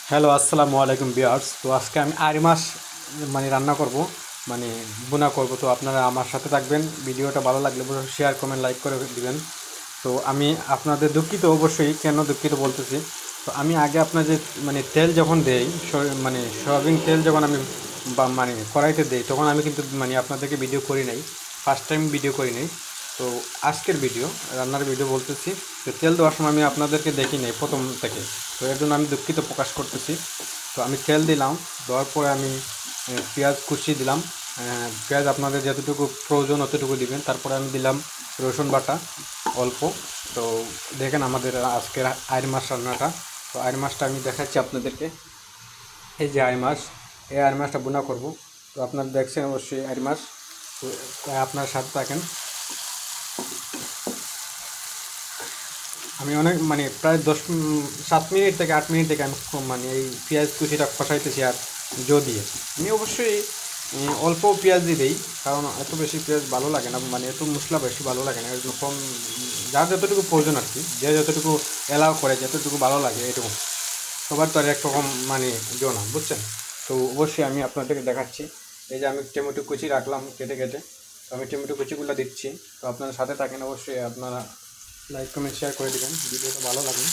Hello, আসসালামু আলাইকুম viewers. তো আজকে আমি আড়ি মাছ রান্না করব, মানে ভুনা করব। তো আপনারা আমার সাথে থাকবেন। ভিডিওটা ভালো লাগলে অবশ্যই শেয়ার কমেন্ট লাইক করে দিবেন। তো আমি আপনাদের দুঃখিত, অবশ্যই কেন দুঃখিত বলতেছি। তো আমি আগে আপনার যে তেল যখন দেই, সয়াবিন তেল যখন আমি কড়াইতে দেই, তখন আমি কিন্তু আপনাদেরকে ভিডিও করি নাই, ফার্স্ট টাইম ভিডিও করি নাই। তো আজকের ভিডিও, রান্নার ভিডিও বলতেছি। তো তেল দেওয়ার সময় আমি আপনাদেরকে দেখি নাই প্রথম থেকে। তো এর জন্য আমি দুঃখিত প্রকাশ করতেছি। তো আমি তেল দিলাম, দেওয়ার পরে আমি পেঁয়াজ কুচি দিলাম। পেঁয়াজ আপনাদের যতটুকু প্রয়োজন অতটুকু দিবেন। তারপরে আমি দিলাম রসুন বাটা অল্প। তো দেখেন আমাদের আজকের আইড় মাছ রান্নাটা। তো আইড় মাছটা আমি দেখাচ্ছি আপনাদেরকে। এই যে আইড় মাছ, এই আইড় মাছটা বোনা করব। তো আপনারা দেখছেন অবশ্যই আইড় মাছ। তো আপনার সাথে থাকেন। আমি অনেক প্রায় 7 মিনিট থেকে 8 মিনিট থেকে আমি এই পেঁয়াজ কুচিটা কষাইতেছি। আর দিয়ে আমি অবশ্যই অল্প পেঁয়াজ দিয়ে দিই, কারণ এত বেশি পেঁয়াজ ভালো লাগে না, এত মশলা বেশি ভালো লাগে না। এর জন্য কম, যার যতটুকু প্রয়োজন আর কি, যে যতটুকু এলাও করে, যতটুকু ভালো লাগে এটুকু। সবার তো আর একরকম না, বুঝছেন? তো অবশ্যই আমি আপনাদেরকে দেখাচ্ছি। এই যে আমি টমেটো কুচি রাখলাম কেটে কেটে। তো আমি টমেটো কুচিগুলো দিচ্ছি। তো আপনারা সাথে থাকেন, অবশ্যই আপনারা লাইক কমেন্ট শেয়ার করে দেবেন, ভিডিওটা ভালো লাগবে।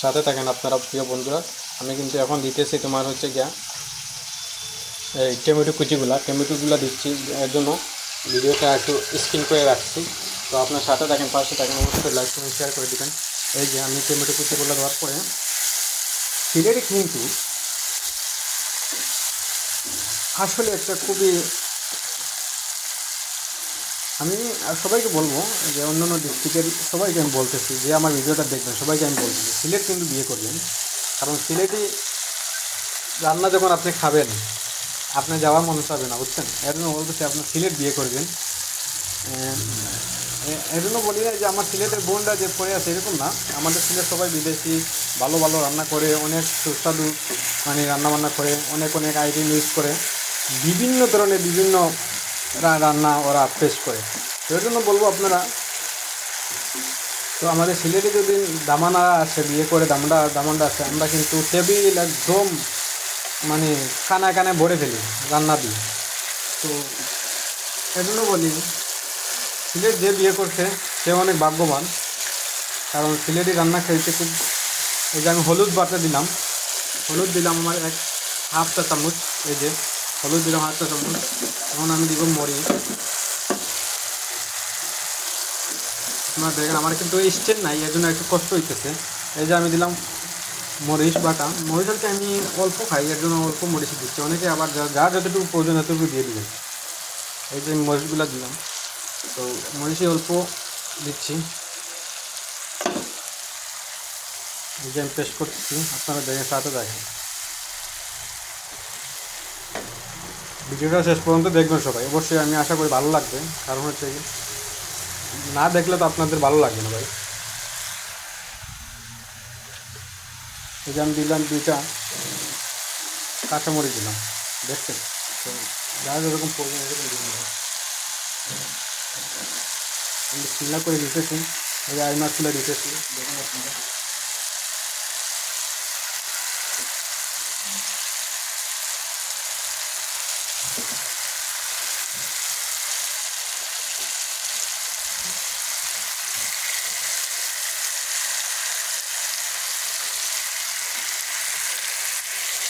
সাথে থাকেন আপনারা প্রিয় বন্ধুরা। আমি কিন্তু এখন দিতেছি তোমার হচ্ছে গিয়া এই টমেটোগুলা দিচ্ছি। এর জন্য ভিডিওটা একটু স্ক্রিন করে রাখছি। তো আপনার সাথে থাকেন, পাশে থাকেন, অবশ্যই লাইক কমেন্ট শেয়ার করে দেবেন। এই যে আমি টমেটো কুচিগুলো দেওয়ার পরে সিলেটে কিন্তু আসলে একটা খুবই, আমি সবাইকে বলবো, যে অন্যান্য ডিস্ট্রিক্টের সবাইকে আমি বলতেছি, যে আমার ভিডিওটা দেখবেন সবাইকে আমি বলতেছি, সিলেট কিন্তু বিয়ে করবেন। কারণ সিলেটি রান্না যখন আপনি খাবেন, আপনি যাওয়ার মনে চাবে না, বুঝছেন? এর জন্য বলতেছি আপনার সিলেট বিয়ে করবেন। এর জন্য বলি না যে আমার সিলেটের বোনরা যে পড়ে আছে, এরকম না। আমাদের সিলেট সবাই বিদেশি, ভালো ভালো রান্না করে, অনেক সুস্বাদু রান্নাবান্না করে, অনেক অনেক আইটেম ইউজ করে, বিভিন্ন ধরনের বিভিন্ন রান্না ওরা পেশ করে। এর জন্য বলবো আপনারা, তো আমাদের সিলেটে যদি দামানা আসে, বিয়ে করে দামান্ডা আসে, আমরা কিন্তু টেবিল একদম মানে কানায় কানায় ভরে ফেলি রান্না দিয়ে। তো এজন্য বলি, সিলেট যে বিয়ে করছে সে অনেক ভাগ্যবান। কারণ সিলেটি রান্না খেতে খুব, এই যে আমি হলুদ বাটা দিলাম, হলুদ দিলাম আমার হাফ চা চামচ। এই যে হলুদ দিলাম হাফ চা চামচ। এখন আমি দিব মরিচ। আপনারা দেখেন আমার কিন্তু স্টেন নাই, এর জন্য একটু কষ্ট হইতেছে। এই যে আমি দিলাম মরিচ বাটা। মরিচ হচ্ছে আমি অল্প খাই, এর জন্য অল্প মরিচ দিচ্ছি। অনেকে আবার যার যতটুকু প্রয়োজন এতটুকু দিয়ে দিবেন। এই যে মরিচগুলো দিলাম, তো মরিচই অল্প দিচ্ছি। এই যে আমি পেস্ট করতেছি, আপনারা দেখেন, সাথে দেখেন। ভিডিওটা শেষ পর্যন্ত দেখবেন সবাই, অবশ্যই আমি আশা করি ভালো লাগবে। কারণ হচ্ছে কি, না দেখলে তো আপনাদের ভালো লাগবে না ভাই। এই যে আমি দিলাম 2টা কাঁচামরিচ দিলাম, দেখছেন? তো যারা যেরকম প্রয়োজন এরকম দিবেন। আমি শিলা করে দিতেছি, এই যে আই মাছগুলো দিতেছি, দেখুন আপনারা।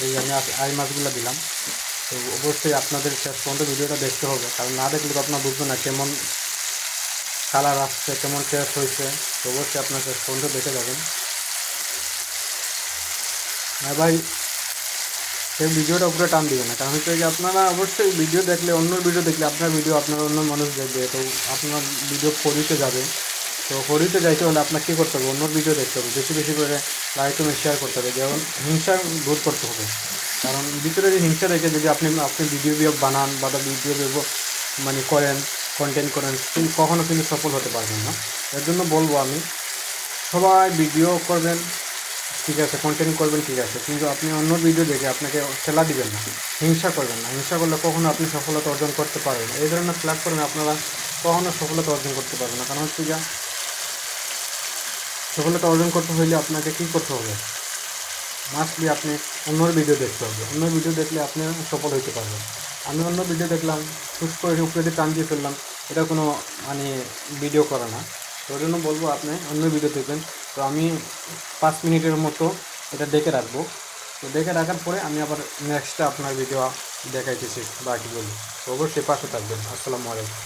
এই যে আমি আই মাছগুলো দিলাম। তো অবশ্যই আপনাদের শেষ পর্যন্ত ভিডিওটা দেখতে হবে, কারণ না দেখলে তো আপনার বুঝবেন না কেমন কালার আসছে, কেমন টেস্ট হয়েছে। তো অবশ্যই আপনার শেষ পর্যন্ত দেখে যাবেন। হ্যাঁ ভাই, সেই ভিডিওটা উপরে টান দিবে না, কারণ হচ্ছে যে আপনারা অবশ্যই ভিডিও দেখলে, অন্য ভিডিও দেখলে আপনার ভিডিও আপনার অন্য মানুষ দেখবে, তো আপনার ভিডিও ফরিতে যাবে। তো ফরিতে যাইতে হলে আপনাকে কী করতে হবে? অন্য ভিডিও দেখতে হবে, বেশি বেশি করে লাইক কমেন্ট শেয়ার করতে হবে, যেমন হিংসা দূর করতে হবে। কারণ ভিতরে যে হিংসা রেখে যদি আপনি আপনি ভিডিও বানান বা ভিডিও করেন, কন্টেন্ট করেন, কিন্তু কখনও কিন্তু সফল হতে পারবেন না। এর জন্য বলবো আমি, সবাই ভিডিও করবেন ঠিক আছে, কন্টেন্ট করবেন ঠিক আছে, কিন্তু আপনি অন্য ভিডিও দেখে আপনাকে ঠেলা দিবেন না, হিংসা করবেন না। হিংসা করলে কখনো আপনি সফলতা অর্জন করতে পারবেন না। এই ধরনের প্ল্যাটফর্মে আপনারা কখনো সফলতা অর্জন করতে পারবেন না। কারণ হচ্ছে যা, সফলতা অর্জন করতে হইলে আপনাকে কী করতে হবে? মাস্টলি আপনি অন্যর ভিডিও দেখতে হবে। অন্য ভিডিও দেখলে আপনি সফল হইতে পারবেন। আমি অন্য ভিডিও দেখলাম, হুট করে উপরে দিয়ে টান দিয়ে ফেললাম, এটা কোনো মানে ভিডিও করা না। তো ওই জন্য বলবো আপনি অন্য ভিডিও দেখবেন। তো আমি 5 মিনিটের মতো এটা দেখে রাখবো। তো দেখে রাখার পরে আমি আবার নেক্সটটা আপনার ভিডিও দেখাইতেছি বাকি বলি। তো অবশ্যই পাশে থাকবেন। আসসালামু আলাইকুম।